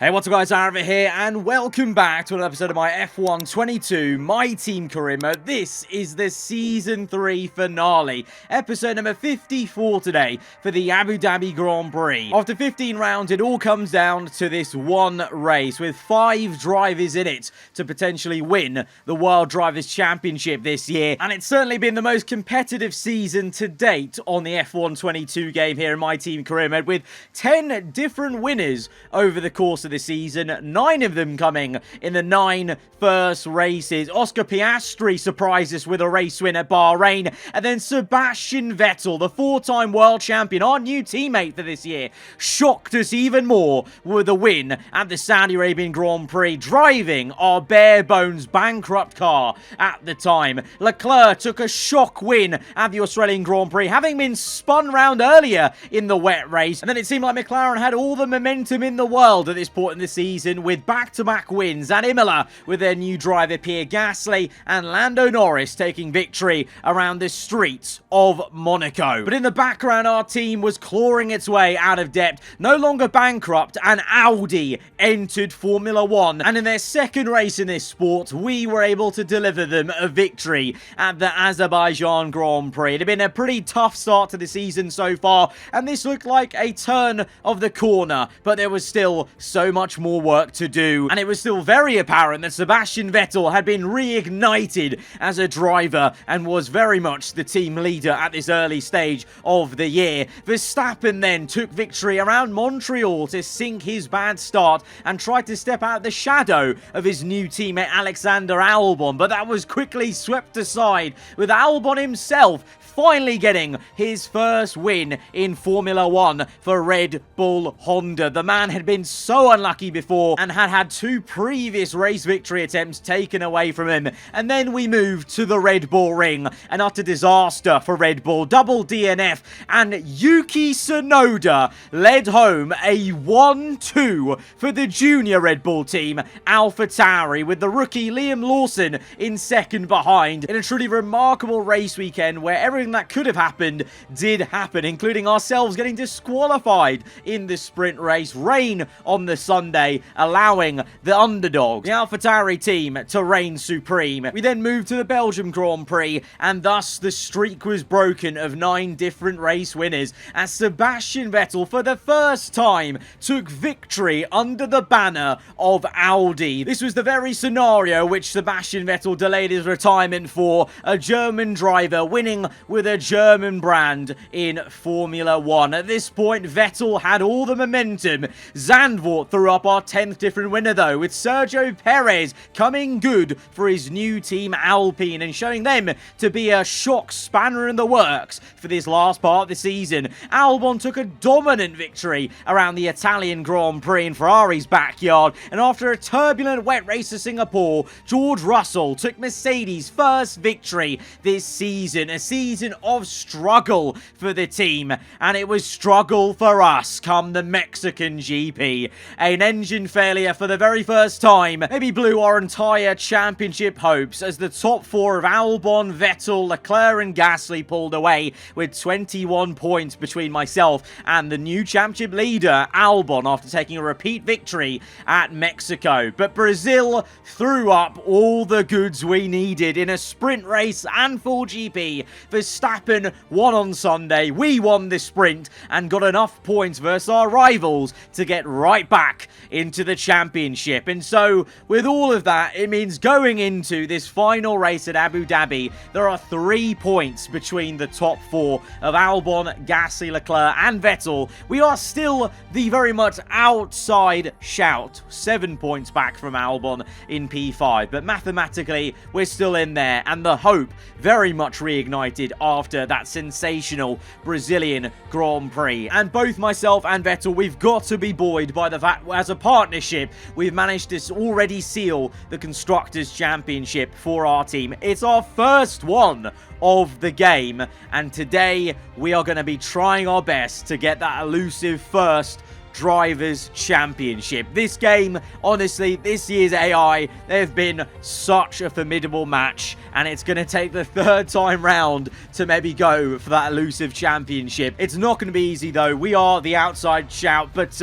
Hey, what's up guys, aarava here, and welcome back to another episode of my F1 22 My Team Career Mode. This is the Season 3 finale, episode number 54 today for the Abu Dhabi Grand Prix. After 15 rounds, it all comes down to this one race, with 5 drivers in it to potentially win the World Drivers' Championship this year. And it's certainly been the most competitive season to date on the F1 22 game here in My Team Career Mode, with 10 different winners over the course of the season, 9 of them coming in the 9 first races. Oscar Piastri surprised us with a race win at Bahrain, and then Sebastian Vettel, the 4-time world champion, our new teammate for this year, shocked us even more with a win at the Saudi Arabian Grand Prix, driving our bare bones bankrupt car at the time. Leclerc took a shock win at the Australian Grand Prix, having been spun round earlier in the wet race, and then it seemed like McLaren had all the momentum in the world at this point in the season, with back-to-back wins at Imola with their new driver Pierre Gasly, and Lando Norris taking victory around the streets of Monaco. But in the background, our team was clawing its way out of debt, no longer bankrupt, and Audi entered Formula 1, and in their second race in this sport, we were able to deliver them a victory at the Azerbaijan Grand Prix. It had been a pretty tough start to the season so far, and this looked like a turn of the corner, but there was still so much more work to do, and it was still very apparent that Sebastian Vettel had been reignited as a driver and was very much the team leader at this early stage of the year. Verstappen then took victory around Montreal to sink his bad start and tried to step out the shadow of his new teammate Alexander Albon, but that was quickly swept aside, with Albon himself finally getting his first win in Formula 1 for Red Bull Honda. The man had been so unlucky before and had had 2 previous race victory attempts taken away from him. And then we moved to the Red Bull Ring, an utter disaster for Red Bull. Double DNF, and Yuki Tsunoda led home a 1-2 for the junior Red Bull team, AlphaTauri, with the rookie Liam Lawson in second behind, in a truly remarkable race weekend where everything that could have happened did happen, including ourselves getting disqualified in the sprint race. Rain on the Sunday, allowing the underdogs, the AlphaTauri team, to reign supreme. We then moved to the Belgium Grand Prix, and thus the streak was broken of 9 different race winners, as Sebastian Vettel for the first time took victory under the banner of Audi. This was the very scenario which Sebastian Vettel delayed his retirement for, a German driver winning with a German brand in Formula 1. At this point, Vettel had all the momentum. Zandvoort threw up our 10th different winner though, with Sergio Perez coming good for his new team Alpine and showing them to be a shock spanner in the works for this last part of the season. Albon took a dominant victory around the Italian Grand Prix in Ferrari's backyard, and after a turbulent wet race to Singapore, George Russell took Mercedes' first victory this season, a season of struggle for the team, and it was struggle for us come the Mexican GP. An engine failure for the very first time maybe blew our entire championship hopes, as the top 4 of Albon, Vettel, Leclerc and Gasly pulled away, with 21 points between myself and the new championship leader Albon after taking a repeat victory at Mexico. But Brazil threw up all the goods we needed in a sprint race and full GP. Verstappen won on Sunday, we won the sprint and got enough points versus our rivals to get right back into the championship. And so with all of that, it means going into this final race at Abu Dhabi, there are 3 points between the top 4 of Albon, Gasly, Leclerc and Vettel. We are still the very much outside shout, 7 points back from Albon in P5, but mathematically we're still in there, and the hope very much reignited after that sensational Brazilian Grand Prix. And both myself and Vettel, we've got to be buoyed by the fact as a partnership we've managed to already seal the Constructors' Championship for our team. It's our first one of the game, and today we are going to be trying our best to get that elusive first Drivers' Championship. This game, honestly, this year's AI, they've been such a formidable match, and it's going to take the third time round to maybe go for that elusive championship. It's not going to be easy, though. We are the outside shout, but,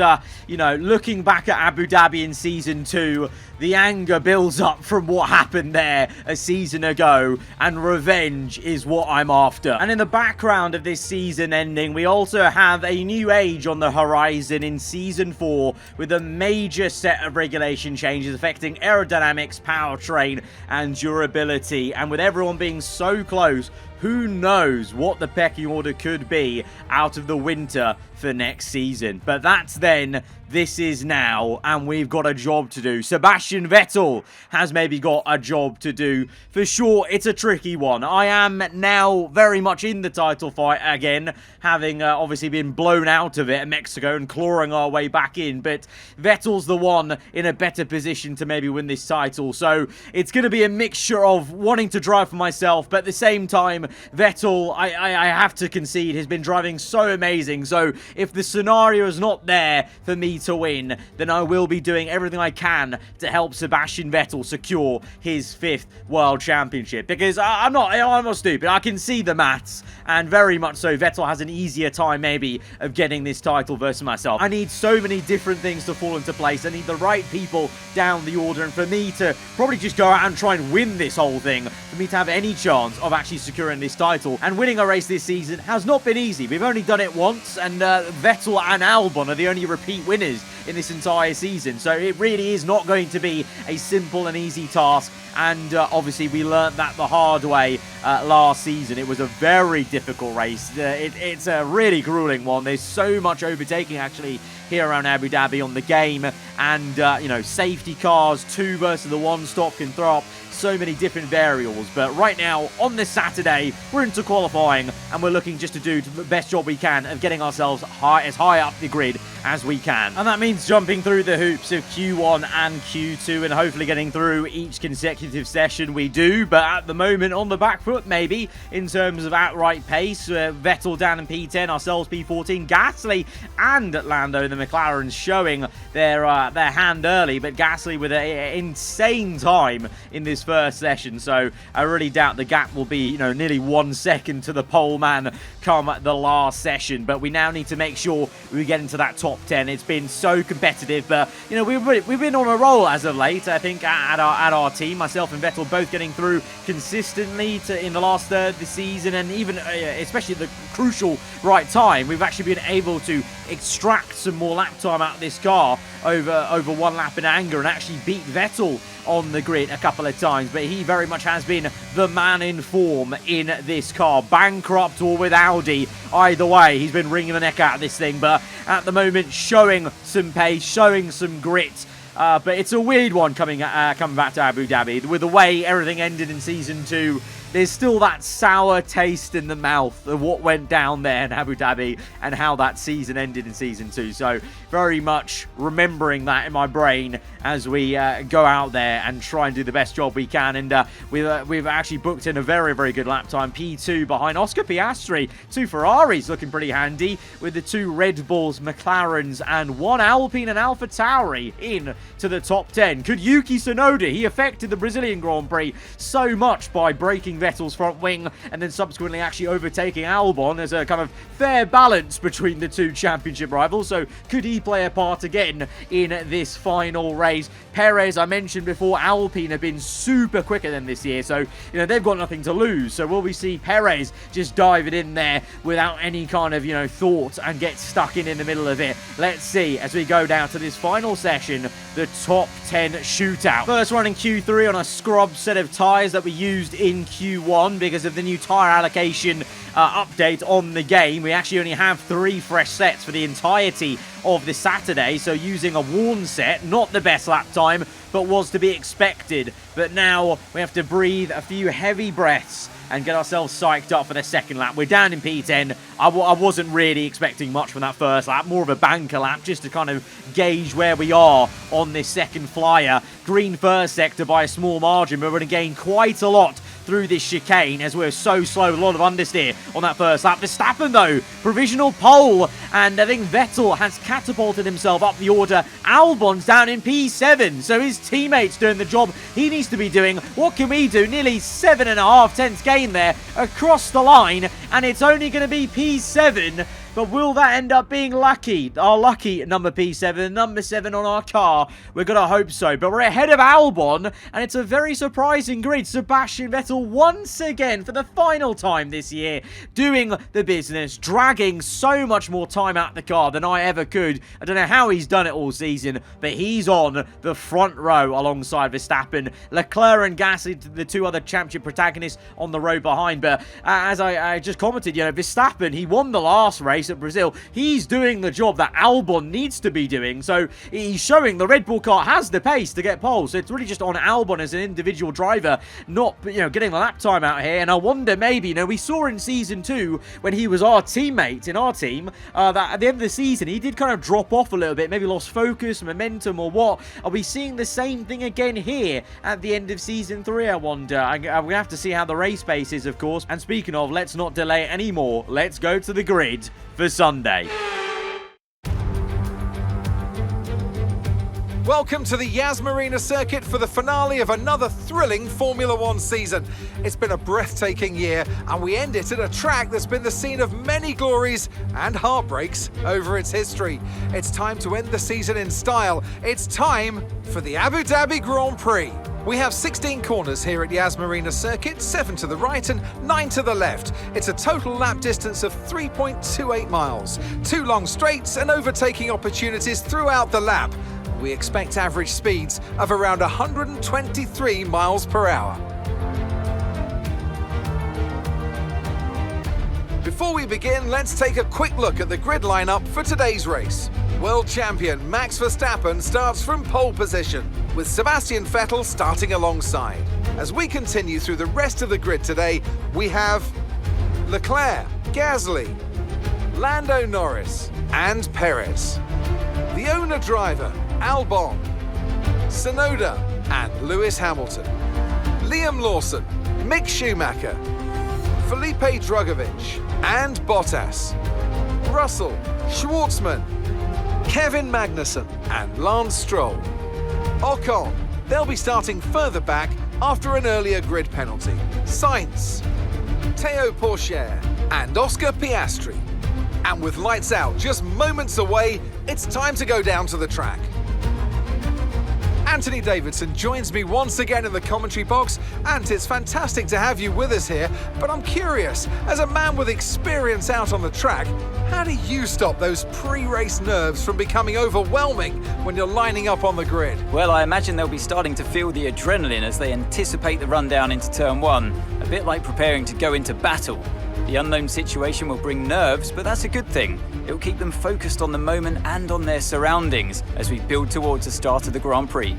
you know, looking back at Abu Dhabi in Season 2, the anger builds up from what happened there a season ago, and revenge is what I'm after. And in the background of this season ending, we also have a new age on the horizon in Season 4 with a major set of regulation changes affecting aerodynamics, powertrain, and durability. And with everyone being so close, who knows what the pecking order could be out of the winter for next season. But that's then, this is now, and we've got a job to do. Sebastian Vettel has maybe got a job to do. For sure, it's a tricky one. I am now very much in the title fight again, having obviously been blown out of it at Mexico and clawing our way back in. But Vettel's the one in a better position to maybe win this title. So it's going to be a mixture of wanting to drive for myself, but at the same time, Vettel, I have to concede, has been driving so amazing. So if the scenario is not there for me to win, then I will be doing everything I can to help Sebastian Vettel secure his 5th World Championship. Because I'm not stupid. I can see the maths, and very much so, Vettel has an easier time maybe of getting this title versus myself. I need so many different things to fall into place. I need the right people down the order, and for me to probably just go out and try and win this whole thing, for me to have any chance of actually securing this title. And winning a race this season has not been easy. We've only done it once, and Vettel and Albon are the only repeat winners in this entire season. So it really is not going to be a simple and easy task. And obviously we learnt that the hard way last season. It was a very difficult race. It's a really grueling one. There's so much overtaking actually here around Abu Dhabi on the game. And, you know, safety cars, 2 versus the 1 stop can throw up so many different variables. But right now, on this Saturday, we're into qualifying, and we're looking just to do the best job we can of getting ourselves as high up the grid as we can. And that means jumping through the hoops of Q1 and Q2 and hopefully getting through each consecutive session we do. But at the moment, on the back foot, maybe, in terms of outright pace. Vettel down in P10, ourselves P14. Gasly and Lando, the McLarens, showing their hand early, but Gasly with an insane time in this first session. So I really doubt the gap will be, you know, nearly 1 second to the pole man come the last session. But we now need to make sure we get into that top 10. It's been so competitive, but you know, we've been on a roll as of late. I think at our team, myself and Vettel both getting through consistently in the last third of the season, and even especially at the crucial right time, we've actually been able to extract some more lap time out of this car over 1 lap in anger and actually beat Vettel on the grid a couple of times. But he very much has been the man in form in this car, bankrupt or with Audi. Either way, he's been wringing the neck out of this thing, but at the moment showing some pace, showing some grit. But it's a weird one coming back to Abu Dhabi. With the way everything ended in Season 2, there's still that sour taste in the mouth of what went down there in Abu Dhabi and how that season ended in Season 2. So very much remembering that in my brain as we go out there and try and do the best job we can. And we've actually booked in a very, very good lap time. P2 behind Oscar Piastri. 2 Ferraris looking pretty handy with the 2 Red Bulls, McLarens, and 1 Alpine and Alpha Tauri in to the top 10. Could Yuki Tsunoda, he affected the Brazilian Grand Prix so much by breaking Vettel's front wing and then subsequently actually overtaking Albon as a kind of fair balance between the 2 championship rivals. So could he play a part again in this final race? Perez, I mentioned before, Alpine have been super quicker than this year, so you know they've got nothing to lose. So will we see Perez just dive it in there without any kind of, you know, thought and get stuck in the middle of it? Let's see as we go down to this final session, the top 10 shootout. First run in Q3 on a scrub set of tyres that we used in Q1 because of the new tyre allocation update on the game. We actually only have 3 fresh sets for the entirety of this Saturday, so using a worn set, not the best lap time, but was to be expected. But now we have to breathe a few heavy breaths and get ourselves psyched up for the second lap. We're down in P10. I wasn't really expecting much from that first lap, more of a banker lap just to kind of gauge where we are on this second flyer. Green first sector by a small margin, but we're going to gain quite a lot through this chicane as we're so slow. A lot of understeer on that first lap. Verstappen, though, provisional pole. And I think Vettel has catapulted himself up the order. Albon's down in P7. So his teammate's doing the job he needs to be doing. What can we do? Nearly 7.5 tenths gain there across the line. And it's only going to be P7. But will that end up being lucky? Our lucky number P7, number 7 on our car. We're going to hope so. But we're ahead of Albon, and it's a very surprising grid. Sebastian Vettel once again, for the final time this year, doing the business, dragging so much more time out the car than I ever could. I don't know how he's done it all season, but he's on the front row alongside Verstappen. Leclerc and Gasly, the two other championship protagonists, on the row behind. But as I just commented, you know, Verstappen, he won the last race at Brazil. He's doing the job that Albon needs to be doing, so he's showing the Red Bull car has the pace to get pole. So it's really just on Albon as an individual driver, not, you know, getting the lap time out here. And I wonder, maybe, you know, we saw in season 2 when he was our teammate in our team, that at the end of the season he did kind of drop off a little bit, maybe lost focus, momentum, or what. Are we seeing the same thing again here at the end of season 3? I wonder. I'm gonna have to see how the race pace is, of course. And speaking of, let's not delay it anymore. Let's go to the grid for Sunday. Welcome to the Yas Marina circuit for the finale of another thrilling Formula One season. It's been a breathtaking year, and we end it at a track that's been the scene of many glories and heartbreaks over its history. It's time to end the season in style. It's time for the Abu Dhabi Grand Prix. We have 16 corners here at Yas Marina circuit, 7 to the right and 9 to the left. It's a total lap distance of 3.28 miles. 2 long straights and overtaking opportunities throughout the lap. We expect average speeds of around 123 miles per hour. Before we begin, let's take a quick look at the grid lineup for today's race. World champion Max Verstappen starts from pole position, with Sebastian Vettel starting alongside. As we continue through the rest of the grid today, we have Leclerc, Gasly, Lando Norris, and Perez. The owner-driver, Albon, Tsunoda, and Lewis Hamilton. Liam Lawson, Mick Schumacher, Felipe Drugovich, and Bottas. Russell, Schwartzman, Kevin Magnussen, and Lance Stroll. Ocon, they'll be starting further back after an earlier grid penalty. Sainz, Théo Pourchaire, and Oscar Piastri. And with lights out just moments away, it's time to go down to the track. Anthony Davidson joins me once again in the commentary box, and it's fantastic to have you with us here, but I'm curious, as a man with experience out on the track, how do you stop those pre-race nerves from becoming overwhelming when you're lining up on the grid? Well, I imagine they'll be starting to feel the adrenaline as they anticipate the run down into turn 1, a bit like preparing to go into battle. The unknown situation will bring nerves, but that's a good thing. It will keep them focused on the moment and on their surroundings as we build towards the start of the Grand Prix.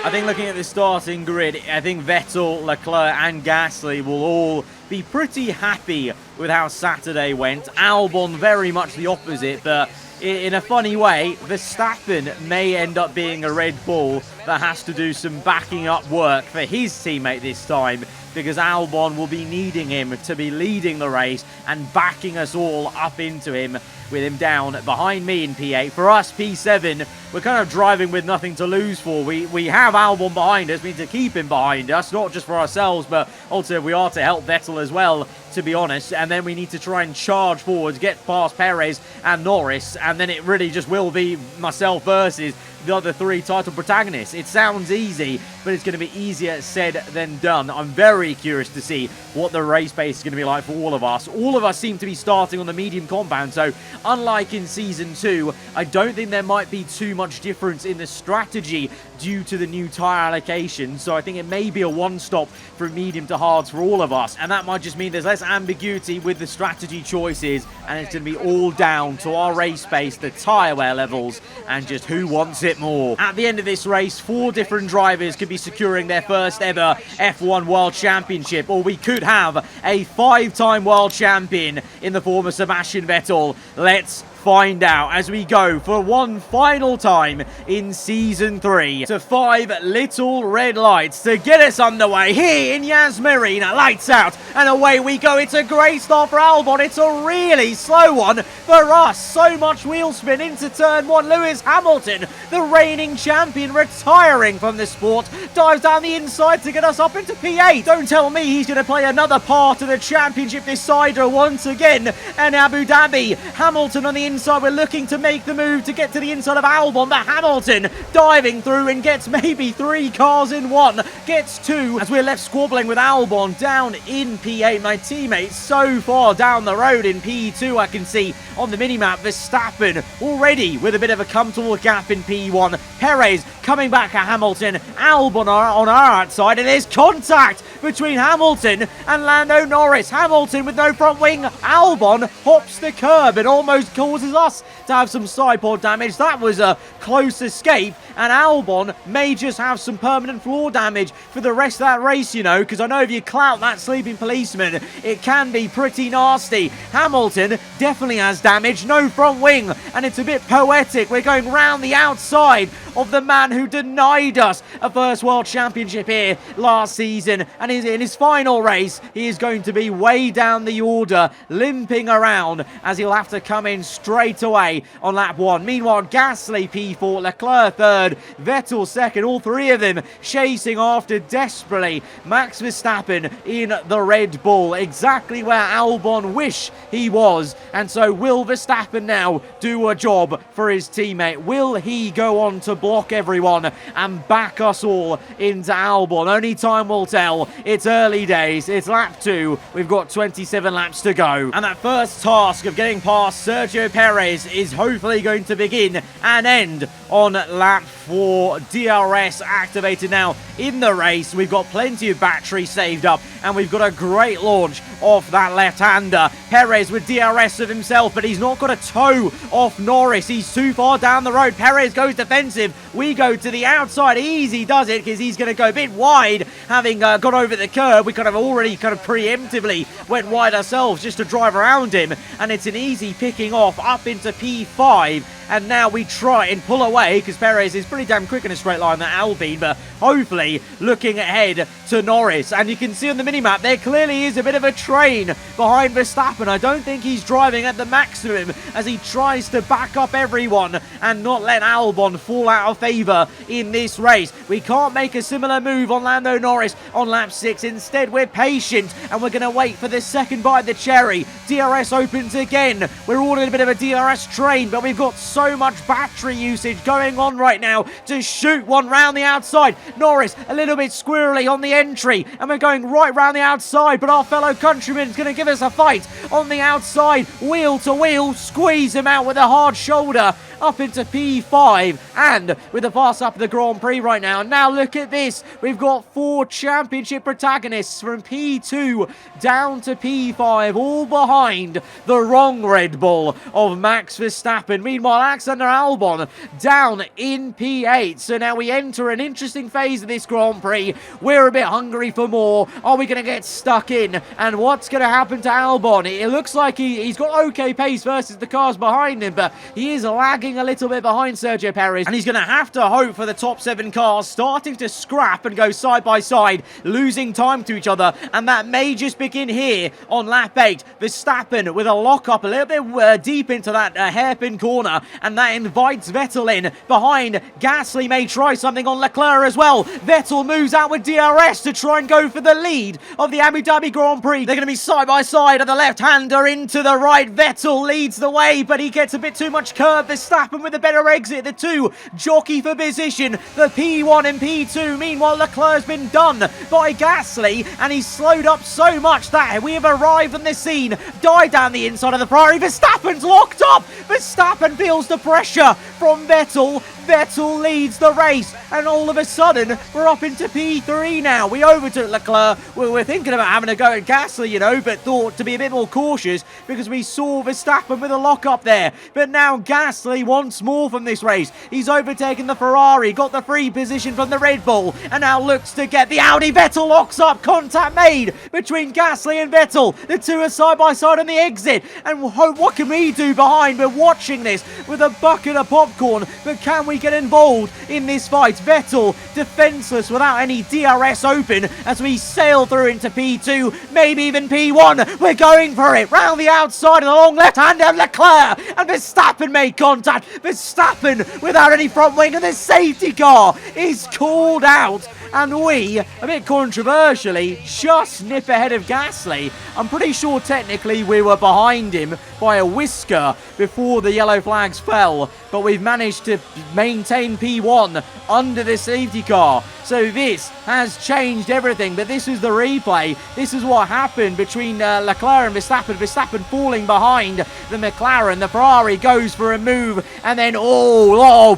I think looking at the starting grid, I think Vettel, Leclerc and Gasly will all be pretty happy with how Saturday went. Albon very much the opposite, but in a funny way, Verstappen may end up being a Red Bull that has to do some backing up work for his teammate this time, because Albon will be needing him to be leading the race and backing us all up into him, with him down behind me in P8. For us, P7, we're kind of driving with nothing to lose for. We have Albon behind us. We need to keep him behind us, not just for ourselves, but also we are to help Vettel as well, to be honest. And then we need to try and charge forwards, get past Perez and Norris, and then it really just will be myself versus the other 3 title protagonists. It sounds easy, but it's going to be easier said than done. I'm very curious to see what the race pace is going to be like for all of us. All of us seem to be starting on the medium compound, so unlike in Season 2, I don't think there might be too much difference in the strategy due to the new tyre allocation, so I think it may be a one-stop from medium to hards for all of us, and that might just mean there's less ambiguity with the strategy choices, and it's going to be all down to our race pace, the tyre wear levels, and just who wants it more. At the end of this race, 4 different drivers could be securing their first ever F1 World Championship, or we could have a 5-time world champion in the form of Sebastian Vettel. Let's find out as we go for one final time in Season 3 to 5 little red lights to get us underway here in Yas Marina. Lights out and away we go. It's a great start for Albon. It's a really slow one for us. So much wheel spin into turn 1. Lewis Hamilton, the reigning champion, retiring from the sport, dives down the inside to get us up into P8. Don't tell me he's going to play another part of the championship decider once again. And Abu Dhabi, Hamilton on the inside. We're looking to make the move to get to the inside of Albon, but Hamilton diving through and gets maybe 3 cars in one. Gets 2 as we're left squabbling with Albon down in P8. My teammate so far down the road in P2. I can see on the minimap Verstappen already with a bit of a comfortable gap in P1. Perez coming back at Hamilton. Albon on our outside, and there's contact between Hamilton and Lando Norris. Hamilton with no front wing. Albon hops the curb and almost causes us to have some side pod damage. That was a close escape, and Albon may just have some permanent floor damage for the rest of that race, you know, because I know if you clout that sleeping policeman, it can be pretty nasty. Hamilton definitely has damage, no front wing, and it's a bit poetic. We're going round the outside of the man who denied us a first world championship here last season, and in his final race he is going to be way down the order, limping around as he'll have to come in straight away on lap 1. Meanwhile, Gasly P4, Leclerc 3rd, Vettel 2nd, all 3 of them chasing after desperately Max Verstappen in the Red Bull, exactly where Albon wish he was. And so will Verstappen now do a job for his teammate? Will he go on to block everyone and back us all into Albon? Only time will tell. It's early days. It's lap 2. We've got 27 laps to go. And that first task of getting past Sergio Perez is hopefully going to begin and end on lap 4. DRS activated now in the race. We've got plenty of battery saved up, and we've got a great launch off that left-hander. Perez with DRS of himself, but he's not got a toe off Norris. He's too far down the road. Perez goes defensive. We go to the outside. Easy does it because he's going to go a bit wide, having got over the curb. We already preemptively went wide ourselves just to drive around him, and it's an easy picking off up into P5. And now we try and pull away because Perez is pretty damn quick in a straight line, that Alpine, but hopefully looking ahead to Norris. And you can see on the minimap there clearly is a bit of a train behind Verstappen. I don't think he's driving at the maximum as he tries to back up everyone and not let Albon fall out of favour in this race. We can't make a similar move on Lando Norris on lap 6. Instead, we're patient and we're going to wait for the second bite of the cherry. DRS opens again. We're all in a bit of a DRS train, but we've got so much battery usage going on right now to shoot one round the outside. Norris a little bit squirrely on the entry, and we're going right round the outside, but our fellow countryman is going to give us a fight on the outside, wheel to wheel, squeeze him out with a hard shoulder up into P5, and with the fast up of the Grand Prix right now. And now look at this, we've got 4 championship protagonists from P2 down to P5, all behind the wrong Red Bull of Max Verstappen. Meanwhile, Alexander Albon down in P8. So now we enter an interesting phase of this Grand Prix. We're a bit hungry for more. Are we going to get stuck in? And what's going to happen to Albon? It looks like he's got okay pace versus the cars behind him, but he is lagging a little bit behind Sergio Perez, and he's going to have to hope for the top 7 cars starting to scrap and go side by side, losing time to each other, and that may just begin here on lap 8. Verstappen with a lock-up a little bit deep into that hairpin corner, and that invites Vettel in behind. Gasly may try something on Leclerc as well. Vettel moves out with DRS to try and go for the lead of the Abu Dhabi Grand Prix. They're going to be side by side of the left-hander into the right. Vettel leads the way, but he gets a bit too much curve. Verstappen with a better exit. The 2 jockey for position, the P1 and P2. Meanwhile, Leclerc's been done by Gasly, and he's slowed up so much that we have arrived on the scene. Dive down the inside of the Ferrari. Verstappen's locked up. Verstappen feels the pressure from Vettel. Vettel leads the race, and all of a sudden, we're up into P3 now. We overtook Leclerc. We were thinking about having a go at Gasly, you know, but thought to be a bit more cautious because we saw Verstappen with a lock up there. But now Gasly wants more from this race. He's overtaken the Ferrari, got the free position from the Red Bull, and now looks to get the Audi. Vettel locks up, contact made between Gasly and Vettel. The two are side by side on the exit, and what can we do behind? We're watching this with a bucket of popcorn, but can we get involved in this fight? Vettel defenseless without any DRS open as we sail through into P2, maybe even P1. We're going for it round the outside and along left-hand of Leclerc, and Verstappen made contact. Verstappen without any front wing, and the safety car is called out. And we, a bit controversially, just nip ahead of Gasly. I'm pretty sure technically we were behind him by a whisker before the yellow flags fell, but we've managed to maintain P1 under the safety car. So this has changed everything, but this is the replay. This is what happened between Leclerc and Verstappen. Verstappen falling behind the McLaren. The Ferrari goes for a move, and then,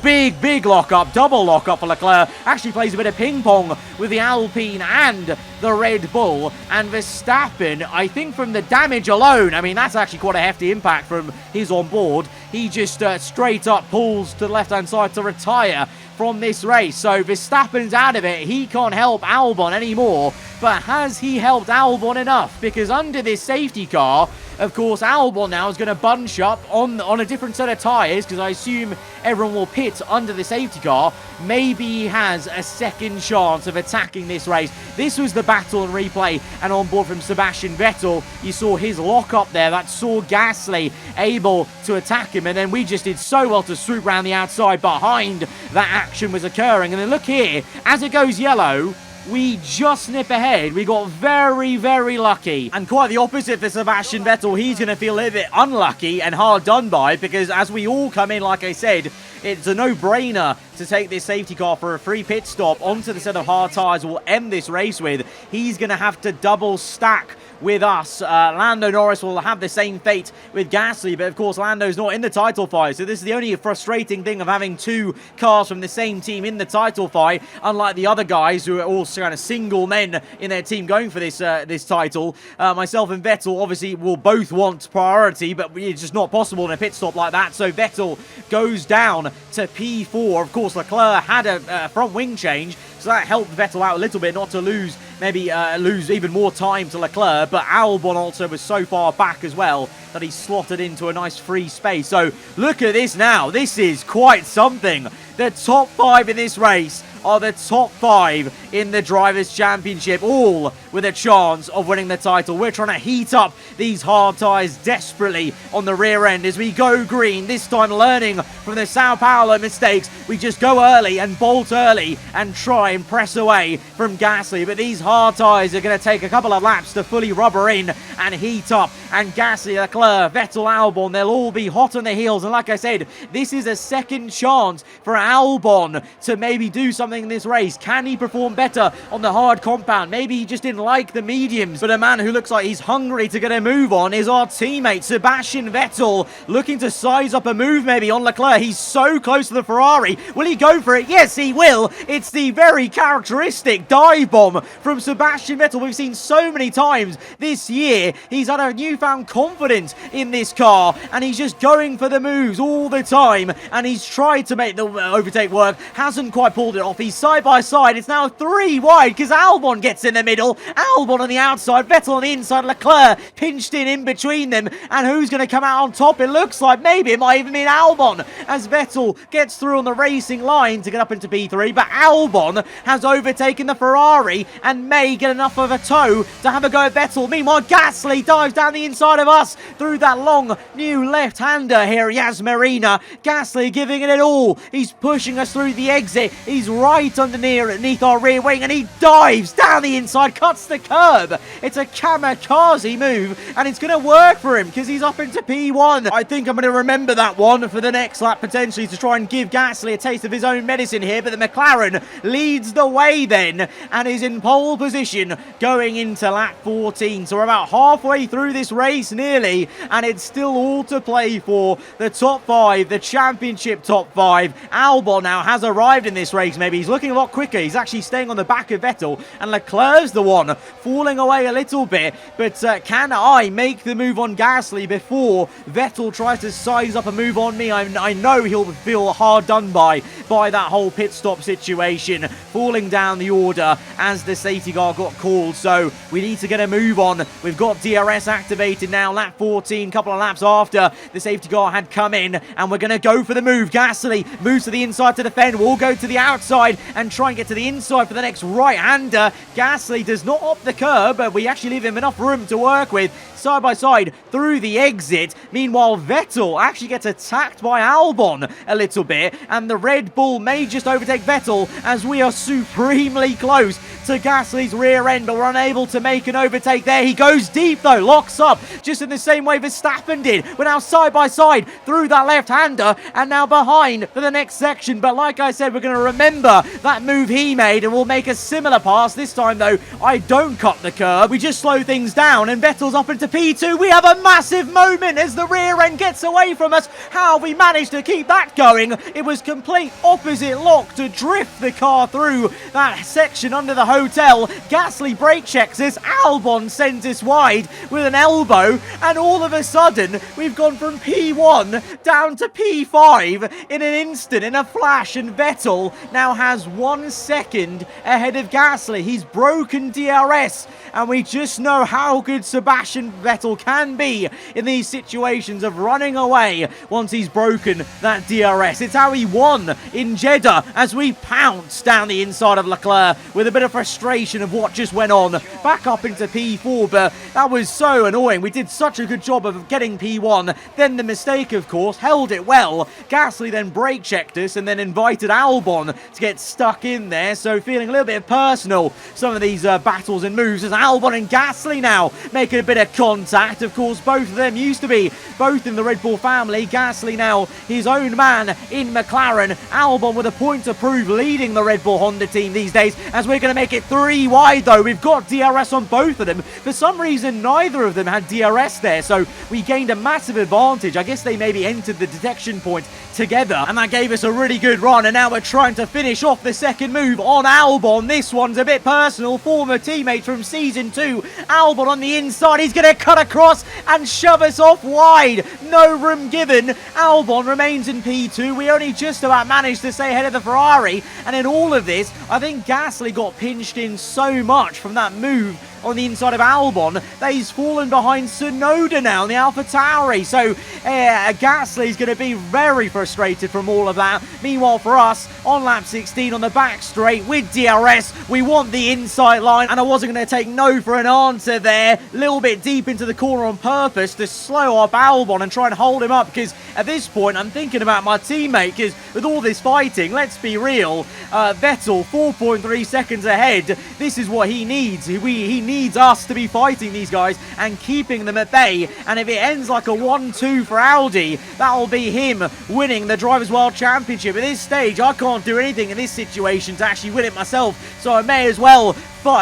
big lock-up, double lock-up for Leclerc. Actually plays a bit of ping-pong with the Alpine and the Red Bull. And Verstappen, I think from the damage alone, I mean, that's actually quite a hefty impact from his onboard. He just straight up pulls to the left-hand side to retire from this race. So Verstappen's out of it. He can't help Albon anymore. But has he helped Albon enough? Because under this safety car, of course, Albon now is going to bunch up on a different set of tyres, because I assume everyone will pit under the safety car. Maybe he has a second chance of attacking this race. This was the battle and replay and on board from Sebastian Vettel. You saw his lock up there that saw Gasly able to attack him, and then we just did so well to swoop round the outside behind that action was occurring. And then look here, as it goes yellow, we just nip ahead. We got very, very lucky. And quite the opposite for Sebastian Vettel. He's going to feel a little bit unlucky and hard done by, because as we all come in, like I said, it's a no-brainer to take this safety car for a free pit stop onto the set of hard tyres we'll end this race with. He's going to have to double stack with us. Lando Norris will have the same fate with Gasly, but of course Lando's not in the title fight, so this is the only frustrating thing of having two cars from the same team in the title fight, unlike the other guys who are all kind of single men in their team going for this this title. Myself and Vettel obviously will both want priority, but it's just not possible in a pit stop like that, so Vettel goes down to P4. Of course Leclerc had a front wing change, so that helped Vettel out a little bit not to lose, maybe lose even more time to Leclerc, but Albon also was so far back as well that he slotted into a nice free space. So look at this now. This is quite something. The top 5 in this race are the top 5 in the Drivers' Championship, all with a chance of winning the title. We're trying to heat up these hard tyres desperately on the rear end as we go green, this time learning from the Sao Paulo mistakes. We just go early and bolt early and try and press away from Gasly, but these hard tyres are going to take a couple of laps to fully rubber in and heat up, and Gasly, Leclerc, Vettel, Albon, they'll all be hot on the heels. And like I said, this is a second chance for Albon to maybe do something in this race. Can he perform better on the hard compound? Maybe he just didn't like the mediums, but a man who looks like he's hungry to get a move on is our teammate Sebastian Vettel, looking to size up a move maybe on Leclerc. He's so close to the Ferrari. Will he go for it? Yes, he will. It's the very characteristic dive bomb from Sebastian Vettel we've seen so many times this year. He's had a newfound confidence in this car, and he's just going for the moves all the time, and he's tried to make the overtake work, hasn't quite pulled it off. He's side by side. It's now 3 wide because Albon gets in the middle. Albon on the outside, Vettel on the inside, Leclerc pinched in between them, and who's going to come out on top? It looks like maybe it might even be Albon as Vettel gets through on the racing line to get up into P3, but Albon has overtaken the Ferrari and may get enough of a tow to have a go at Vettel. Meanwhile, Gasly dives down the inside of us through that long new left-hander here, Yas Marina. Gasly giving it all. He's pushing us through the exit. He's right right underneath our rear wing, and he dives down the inside, cuts the curb. It's a kamikaze move, and it's going to work for him because he's up into P1. I think I'm going to remember that one for the next lap, potentially, to try and give Gasly a taste of his own medicine here. But the McLaren leads the way then and is in pole position going into lap 14. So we're about halfway through this race nearly, and it's still all to play for. The top 5, the championship top 5. Albon now has arrived in this race. Maybe he's looking a lot quicker. He's actually staying on the back of Vettel, and Leclerc's the one falling away a little bit. But can I make the move on Gasly before Vettel tries to size up a move on me? I know he'll feel hard done by that whole pit stop situation, falling down the order as the safety car got called. So we need to get a move on. We've got DRS activated now, lap 14, couple of laps after the safety car had come in, and we're going to go for the move. Gasly moves to the inside to defend. We'll go to the outside and try and get to the inside for the next right-hander. Gasly does not opt the curb, but we actually leave him enough room to work with. Side by side through the exit. Meanwhile, Vettel actually gets attacked by Albon a little bit, and the Red Bull may just overtake Vettel as we are supremely close to Gasly's rear end, but we're unable to make an overtake there. He goes deep though, locks up just in the same way Verstappen did. We're now side by side through that left-hander and now behind for the next section. But like I said, we're going to remember that move he made, and we'll make a similar pass. This time though, I don't cut the curb. We just slow things down, and Vettel's up into P2. We have a massive moment as the rear end gets away from us. How have we managed to keep that going? It was complete opposite lock to drift the car through that section under the hotel. Gasly brake checks us. Albon sends us wide with an elbow, and all of a sudden we've gone from P1 down to P5 in an instant, in a flash, and Vettel now has 1 second ahead of Gasly. He's broken DRS, and we just know how good Sebastian Vettel can be in these situations of running away once he's broken that DRS. It's how he won in Jeddah as we pounced down the inside of Leclerc with a bit of frustration of what just went on. Back up into P4, but that was so annoying. We did such a good job of getting P1. Then the mistake, of course, held it well. Gasly then brake checked us and then invited Albon to get stuck in there. So feeling a little bit personal, some of these battles and moves as Albon and Gasly now making a bit of contact. Of course, both of them used to be both in the Red Bull family. Gasly now his own man in McLaren. Albon with a point to prove, leading the Red Bull Honda team these days, as we're going to make it 3 wide though. We've got DRS on both of them. For some reason, neither of them had DRS there, so we gained a massive advantage. I guess they maybe entered the detection point together, and that gave us a really good run. And now we're trying to finish off the second move on Albon. This one's a bit personal. Former teammate from season 2. Albon on the inside. He's going to cut across and shove us off wide. No room given. Albon remains in P2. We only just about managed to stay ahead of the Ferrari. And in all of this, I think Gasly got pinched in so much from that move on the inside of Albon that he's fallen behind Tsunoda now in the AlphaTauri. So Gasly's going to be very frustrated from all of that. Meanwhile, for us, on lap 16 on the back straight with DRS, we want the inside line, and I wasn't going to take no for an answer there. A little bit deep into the corner on purpose to slow up Albon and try and hold him up, because at this point I'm thinking about my teammate, because with all this fighting, let's be real, Vettel 4.3 seconds ahead. This is what he needs. He needs us to be fighting these guys and keeping them at bay. And if it ends like a 1-2 for Audi, that'll be him winning the Drivers' World Championship. At this stage, I can't do anything in this situation to actually win it myself, so I may as well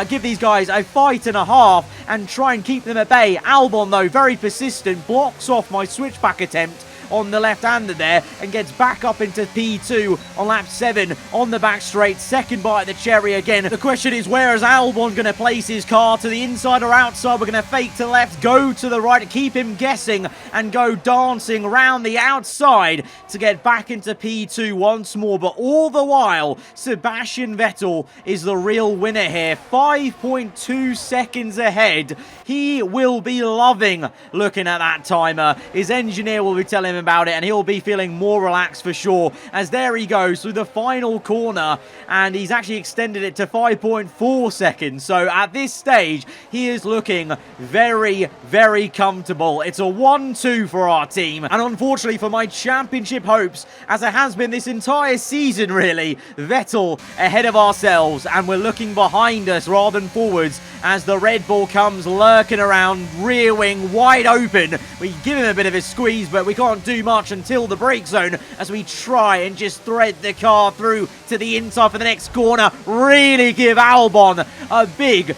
give these guys a fight and a half and try and keep them at bay. Albon, though, very persistent, blocks off my switchback attempt on the left-hander there and gets back up into P2 on lap 7 on the back straight. Second bite at the cherry again. The question is, where is Albon going to place his car? To the inside or outside? We're going to fake to the left, go to the right, keep him guessing and go dancing around the outside to get back into P2 once more. But all the while, Sebastian Vettel is the real winner here. 5.2 seconds ahead. He will be loving looking at that timer. His engineer will be telling him him about it, and he'll be feeling more relaxed for sure, as there he goes through the final corner, and he's actually extended it to 5.4 seconds. So at this stage, he is looking very, very comfortable. It's a 1-2 for our team, and unfortunately for my championship hopes, as it has been this entire season really, Vettel ahead of ourselves, and we're looking behind us rather than forwards as the Red Bull comes lurking around, rear wing wide open. We give him a bit of a squeeze, but we can't do much until the brake zone as we try and just thread the car through to the inside for the next corner. Really give Albon a big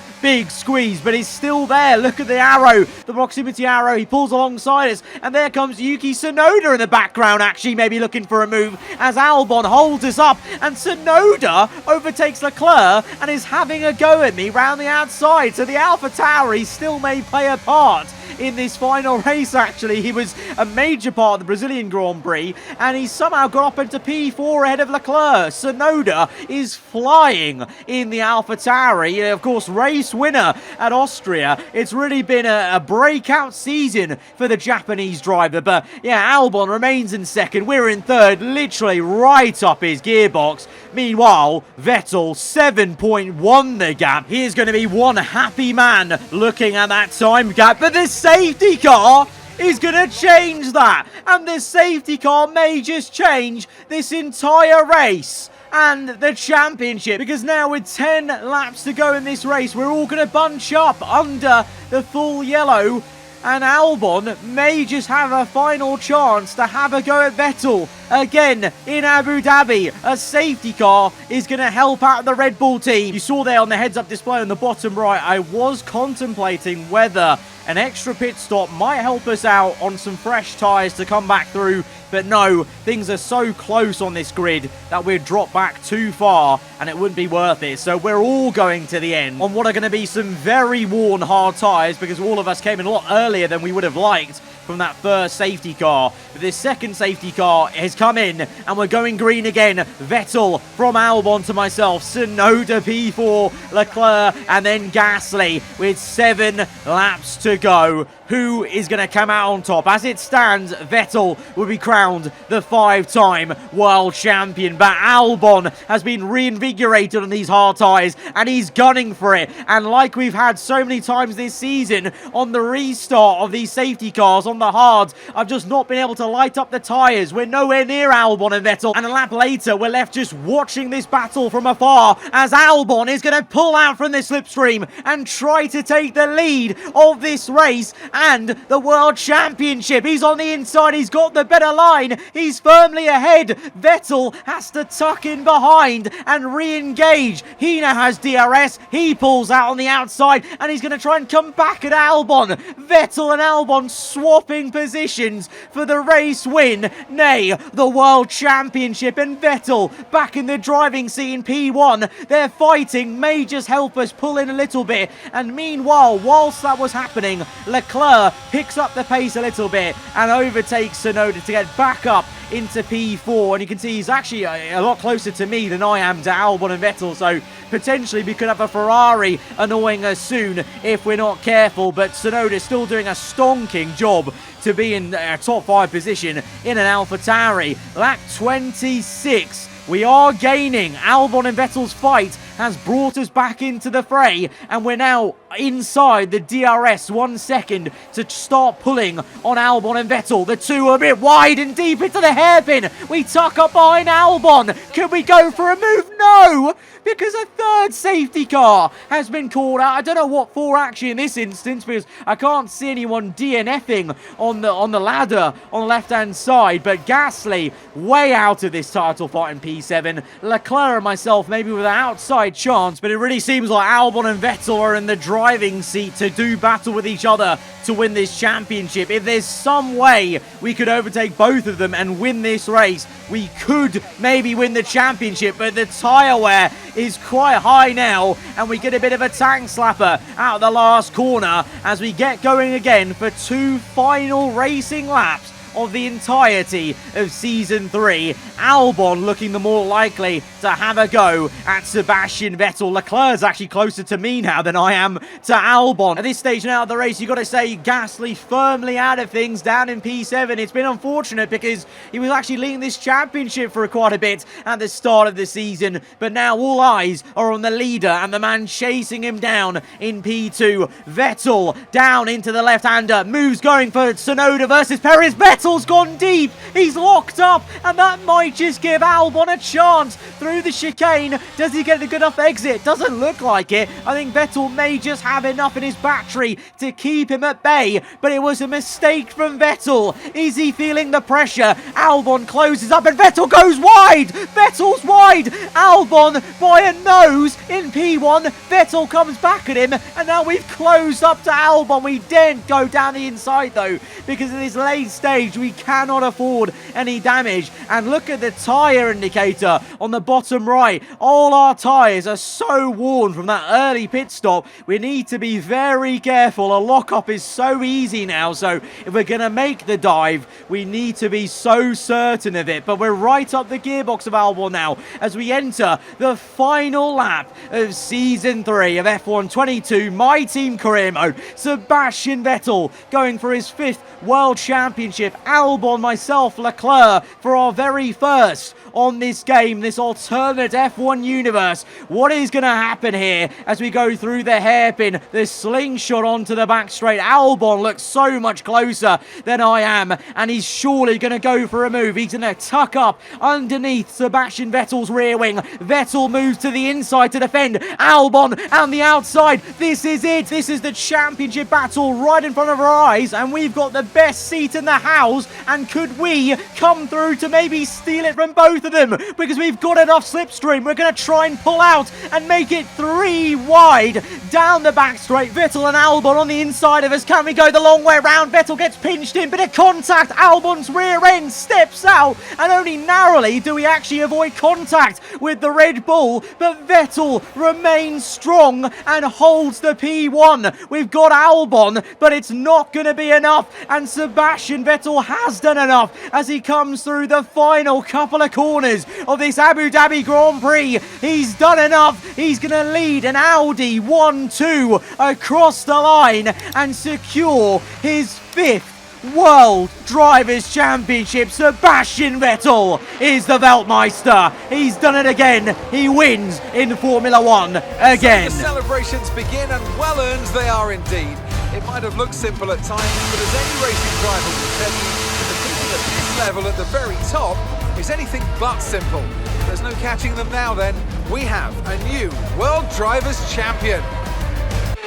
squeeze, but he's still there. Look at the arrow, the proximity arrow. He pulls alongside us, and there comes Yuki Tsunoda in the background, actually maybe looking for a move as Albon holds us up, and Tsunoda overtakes Leclerc and is having a go at me round the outside. So the AlphaTauri still may play a part in this final race. Actually, he was a major part of the Brazilian Grand Prix, and he's somehow got up into P4 ahead of Leclerc. Tsunoda is flying in the AlphaTauri, of course, race winner at Austria. It's really been a breakout season for the Japanese driver, but yeah, Albon remains in second. We're in third, literally right up his gearbox. Meanwhile, Vettel 7.1 the gap. He is going to be one happy man looking at that time gap, but this safety car is going to change that, and this safety car may just change this entire race and the championship, because now with 10 laps to go in this race, we're all going to bunch up under the full yellow, and Albon may just have a final chance to have a go at Vettel again in Abu Dhabi. A safety car is going to help out the Red Bull team. You saw there on the heads-up display on the bottom right, I was contemplating whether an extra pit stop might help us out on some fresh tyres to come back through, but no, things are so close on this grid that we'd drop back too far and it wouldn't be worth it. So we're all going to the end on what are going to be some very worn hard tyres, because all of us came in a lot earlier than we would have liked from that first safety car. But this second safety car has come in and we're going green again. Vettel from Albon to myself, Tsunoda P4, Leclerc, and then Gasly with 7 laps to go. Who is going to come out on top? As it stands, Vettel will be crowned the 5-time world champion, but Albon has been reinvigorated on these hard tyres and he's gunning for it. And like we've had so many times this season on the restart of these safety cars on the hards, I've just not been able to light up the tyres. We're nowhere near Albon and Vettel, and a lap later we're left just watching this battle from afar as Albon is going to pull out from the slipstream and try to take the lead of this race and the World Championship. He's on the inside, he's got the better line, he's firmly ahead. Vettel has to tuck in behind and re-engage. He now has DRS, he pulls out on the outside and he's going to try and come back at Albon. Vettel and Albon swapping positions for the race win, nay, the World Championship, and Vettel back in the driving seat in P1. Their fighting may just help us pull in a little bit, and meanwhile, whilst that was happening, Leclerc picks up the pace a little bit and overtakes Tsunoda to get back up into P4, and you can see he's actually a lot closer to me than I am to Albon and Vettel, so potentially we could have a Ferrari annoying us soon if we're not careful. But Tsunoda still doing a stonking job to be in a top 5 position in an AlphaTauri. Lap 26. We are gaining. Albon and Vettel's fight has brought us back into the fray, and we're now inside the DRS 1 second to start pulling on Albon and Vettel. The two are a bit wide and deep into the hairpin. We tuck up behind Albon. Can we go for a move? No, because a third safety car has been called out. I don't know what for actually in this instance, because I can't see anyone DNFing on the ladder on the left-hand side, but Gasly way out of this title fight in P7. Leclerc and myself maybe with an outside chance, but it really seems like Albon and Vettel are in the driving seat to do battle with each other to win this championship. If there's some way we could overtake both of them and win this race, we could maybe win the championship, but the tyre wear is quite high now, and we get a bit of a tank slapper out of the last corner as we get going again for 2 final racing laps of the entirety of Season 3. Albon looking the more likely to have a go at Sebastian Vettel. Leclerc's actually closer to me now than I am to Albon. At this stage now of the race, you've got to say Gasly firmly out of things down in P7. It's been unfortunate because he was actually leading this championship for quite a bit at the start of the season, but now all eyes are on the leader and the man chasing him down in P2. Vettel down into the left-hander, moves going for Tsunoda versus Perez. Vettel's gone deep, he's locked up, and that might just give Albon a chance through the chicane. Does he get a good enough exit? Doesn't look like it. I think Vettel may just have enough in his battery to keep him at bay, but it was a mistake from Vettel. Is he feeling the pressure? Albon closes up and Vettel goes wide. Vettel's wide. Albon by a nose in P1. Vettel comes back at him, and now we've closed up to Albon. We daren't go down the inside though, because at this late stage we cannot afford any damage. And look at the tyre indicator on the bottom right. All our tyres are so worn from that early pit stop. We need to be very careful. A lockup is so easy now, so if we're going to make the dive, we need to be so certain of it. But we're right up the gearbox of Albon now as we enter the final lap of Season 3 of F1 22, my team career mode. Sebastian Vettel going for his 5th World Championship. Albon, myself, Leclerc for our very first on this game, this alternate F1 universe. What is going to happen here as we go through the hairpin, the slingshot onto the back straight? Albon looks so much closer than I am, and he's surely going to go for a move. He's going to tuck up underneath Sebastian Vettel's rear wing. Vettel moves to the inside to defend. Albon on the outside. This is it. This is the championship battle right in front of our eyes, and we've got the best seat in the house. And could we come through to maybe steal it from both of them? Because we've got enough slipstream. We're going to try and pull out and make it 3 wide down the back straight. Vettel and Albon on the inside of us. Can we go the long way around? Vettel gets pinched in, bit of contact. Albon's rear end steps out, and only narrowly do we actually avoid contact with the Red Bull. But Vettel remains strong and holds the P1. We've got Albon, but it's not going to be enough. And Sebastian Vettel has done enough as he comes through the final couple of corners of this Abu Dhabi Grand Prix. He's done enough. He's going to lead an Audi 1-2 across the line and secure his 5th World Drivers' Championship. Sebastian Vettel is the Weltmeister. He's done it again. He wins in Formula 1 again. So the celebrations begin, and well earned they are indeed. It might have looked simple at times, but as any racing driver will tell you, the people at this level at the very top is anything but simple. There's no catching them now then. We have a new World Drivers' Champion.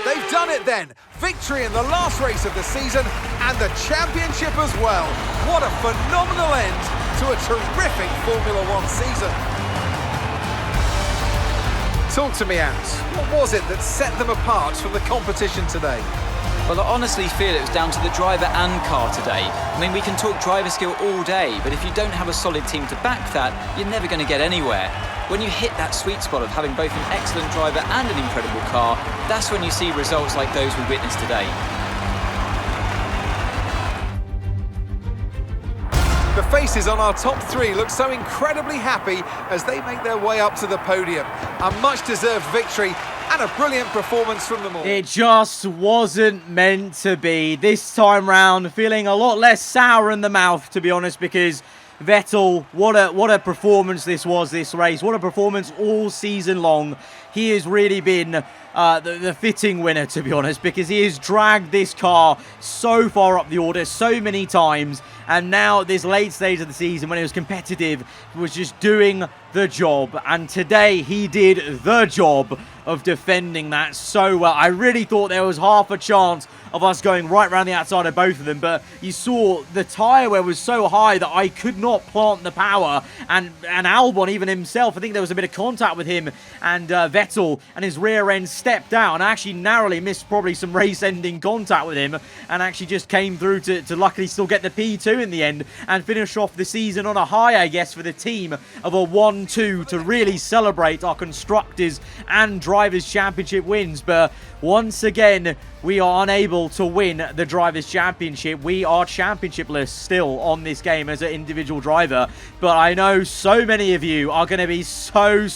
They've done it then. Victory in the last race of the season and the championship as well. What a phenomenal end to a terrific Formula 1 season. Talk to me, Ants. What was it that set them apart from the competition today? Well, I honestly feel it was down to the driver and car today. I mean, we can talk driver skill all day, but if you don't have a solid team to back that, you're never going to get anywhere. When you hit that sweet spot of having both an excellent driver and an incredible car, that's when you see results like those we witnessed today. The faces on our top 3 look so incredibly happy as they make their way up to the podium. A much-deserved victory and a brilliant performance from them all. It just wasn't meant to be. This time round, feeling a lot less sour in the mouth, to be honest, because Vettel, what a performance this was, this race. What a performance all season long. He has really been the fitting winner, to be honest, because he has dragged this car so far up the order so many times. And now, this late stage of the season, when it was competitive, was just doing the job. And today, he did the job of defending that so well. I really thought there was half a chance of us going right around the outside of both of them, but you saw the tyre wear was so high that I could not plant the power, and Albon even himself, I think there was a bit of contact with him and Vettel, and his rear end stepped out and actually narrowly missed probably some race-ending contact with him, and actually just came through to luckily still get the P2 in the end and finish off the season on a high, I guess, for the team of a 1-2 1-2 to really celebrate our Constructors and Drivers' Championship wins. But once again, we are unable to win the Drivers' Championship. We are championshipless still on this game as an individual driver. But I know so many of you are going to be so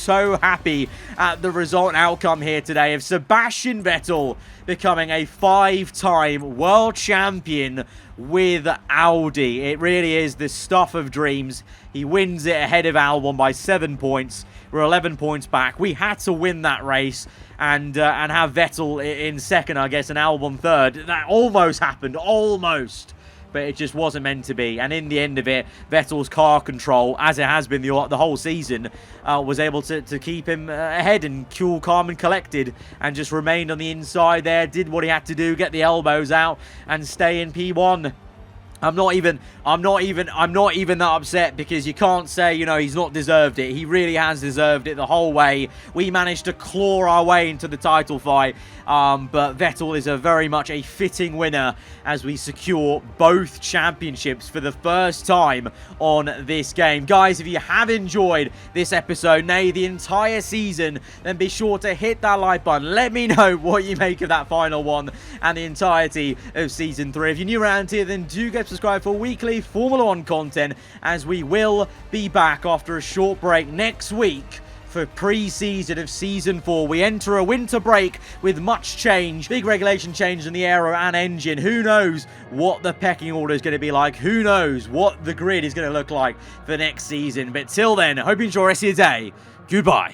happy at the result and outcome here today of Sebastian Vettel becoming a 5-time world champion with Audi. It really is the stuff of dreams. He wins it ahead of Albon by 7 points. We're 11 points back. We had to win that race and have Vettel in second, I guess, and Albon third. That almost happened, almost. But it just wasn't meant to be. And in the end of it, Vettel's car control, as it has been the whole season, was able to keep him ahead and cool, calm and collected, and just remained on the inside there, did what he had to do, get the elbows out and stay in P1. I'm not even that upset, because you can't say, you know, he's not deserved it. He really has deserved it the whole way. We managed to claw our way into the title fight, but Vettel is very much a fitting winner as we secure both championships for the first time on this game. Guys, if you have enjoyed this episode, nay, the entire season, then be sure to hit that like button. Let me know what you make of that final one and the entirety of Season 3. If you're new around here, then do get subscribe for weekly Formula 1 content, as we will be back after a short break next week for pre-season of Season 4. We enter a winter break with much change, big regulation change in the aero and engine. Who knows what the pecking order is going to be like? Who knows what the grid is going to look like for next season? But till then, I hope you enjoy the rest of your day. Goodbye.